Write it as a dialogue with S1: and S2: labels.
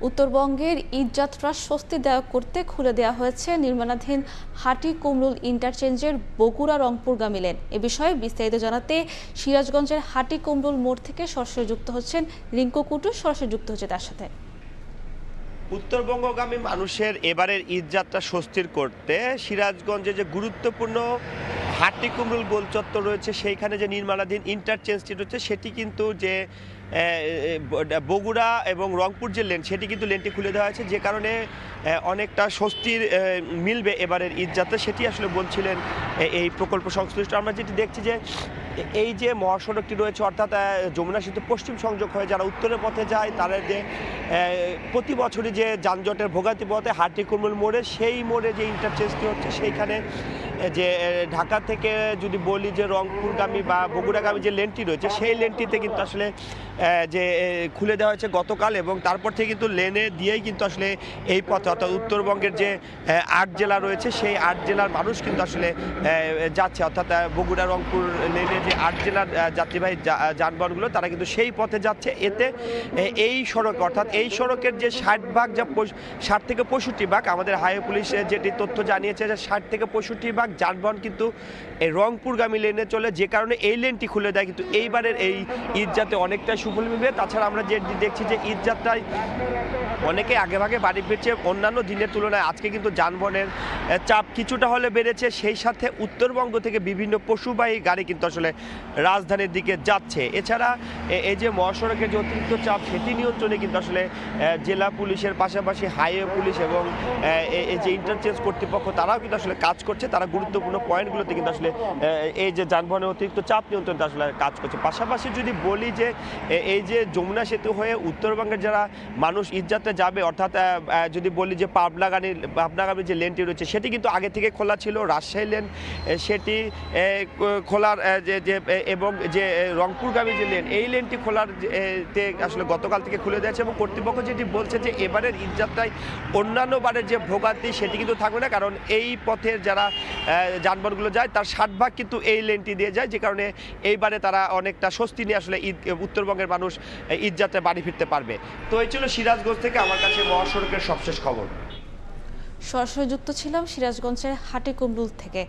S1: উত্তরবঙ্গের ঈদযাত্রা স্বস্তিদায়ক করতে খুলে দেওয়া হয়েছে নির্মাণাধীন হাটি-কুমরুল ইন্টারচেঞ্জের বগুড়া রংপুরগামী লেন। এ বিষয়ে বিস্তারিত জানাতে সিরাজগঞ্জের হাটি-কুমরুল মোড় থেকে সরাসরি যুক্ত হচ্ছেন রিঙ্কু কুটু। সরাসরি যুক্ত হচ্ছে তার সাথে।
S2: উত্তরবঙ্গগামী মানুষের এবারের ঈদযাত্রা স্বস্তির করতে সিরাজগঞ্জে যে গুরুত্বপূর্ণ হাটি-কুমরুল গোল চত্বর রয়েছে, সেইখানে যে নির্মাণাধীন ইন্টারচেঞ্জটি রয়েছে সেটি কিন্তু যে বগুড়া এবং রংপুর যে লেন, সেটি কিন্তু লেনটি খুলে দেওয়া হয়েছে, যে কারণে অনেকটা স্বস্তির মিলবে এবারের ঈদযাত্রা, সেটি আসলে বলছিলেন এই প্রকল্প সংশ্লিষ্ট। আমরা যেটি দেখছি যে এই যে মহাসড়কটি রয়েছে, অর্থাৎ যমুনা সেতু পশ্চিম সংযোগ হয়ে যারা উত্তরের পথে যায় তাদের যে প্রতি বছরই যে যানজটের ভোগান্তি পথে হাটি-কুমরুল মোড়ে, সেই মোড়ে যে ইন্টারচেঞ্জটি হচ্ছে সেইখানে যে ঢাকা থেকে যদি বলি যে রংপুরগামী বা বগুড়াগামী যে লেনটি রয়েছে, সেই লেনটিতে কিন্তু আসলে যে খুলে দেওয়া হয়েছে গতকাল, এবং তারপর থেকে কিন্তু লেনে দিয়েই কিন্তু আসলে এই পথে অর্থাৎ উত্তরবঙ্গের যে ৮ জেলা রয়েছে সেই ৮ জেলার মানুষ কিন্তু আসলে যাচ্ছে, অর্থাৎ বগুড়া রংপুর লেনে যে ৮ জেলার যাত্রীবাহী যানবাহনগুলো তারা কিন্তু সেই পথে যাচ্ছে। এতে এই সড়ক অর্থাৎ এই সড়কের যে 60 ভাগ, যা 60 থেকে 65 ভাগ, আমাদের হাইওয়ে পুলিশ যেটি তথ্য জানিয়েছে যে 60 থেকে 65 ভাগ যানবাহন কিন্তু এই রংপুরগামী লেনে চলে, যে কারণে এই লেনটি খুলে দেয় কিন্তু এইবারের এই ঈদযাত্রায় অনেকটা সুফল মিলবে। তাছাড়া আমরা যে দেখছি যে ঈদযাত্রায় অনেকে আগেভাগে বাড়ি ফিরছে, অন্যান্য দিনের তুলনায় আজকে কিন্তু যানবাহনের চাপ কিছুটা হলে বেড়েছে। সেই সাথে উত্তরবঙ্গ থেকে বিভিন্ন পশুবাহী গাড়ি কিন্তু আসলে রাজধানীর দিকে যাচ্ছে। এছাড়া এই যে মহাসড়কের যে অতিরিক্ত চাপ, সেটি নিয়ন্ত্রণে কিন্তু আসলে জেলা পুলিশের পাশাপাশি হাইওয়ে পুলিশ এবং এই যে ইন্টারচেঞ্জ কর্তৃপক্ষ তারাও কিন্তু আসলে কাজ করছে। তারা গুরুত্বপূর্ণ পয়েন্টগুলোতে কিন্তু আসলে এই যে যানবাহনের অতিরিক্ত চাপ নিয়ন্ত্রণে আসলে কাজ করছে। পাশাপাশি যদি বলি যে এই যে যমুনা সেতু হয়ে উত্তরবঙ্গের যারা মানুষ ঈদযাত্রা যাবে, অর্থাৎ যদি বলি যে পাবনাগামী যে লেনটি রয়েছে সেটি কিন্তু আগে থেকে খোলা ছিল, রাজশাহী লেন সেটি খোলার যে এবং যে রংপুরগামী যে লেন, এই লেনটি খোলার আসলে গতকাল থেকে খুলে দিয়েছে, এবং কর্তৃপক্ষ যেটি বলছে যে এবারের ঈদযাত্রায় অন্যান্য বারের যে ভোগান্তি সেটি কিন্তু থাকবে না, কারণ এই পথের যারা যানবাহনগুলো যায় তার 60 ভাগ কিন্তু এই লেনটি দিয়ে যায়, যে কারণে এইবারে তারা অনেকটা স্বস্তি নিয়ে আসলে উত্তরবঙ্গের মানুষ ঈদযাত্রায় বাড়ি ফিরতে পারবে। তো এই ছিল সিরাজগঞ্জ থেকে আমার কাছে মহাসড়কের সবশেষ খবর।
S1: সরাসরি যুক্ত ছিলাম সিরাজগঞ্জের হাটি-কুমরুল থেকে।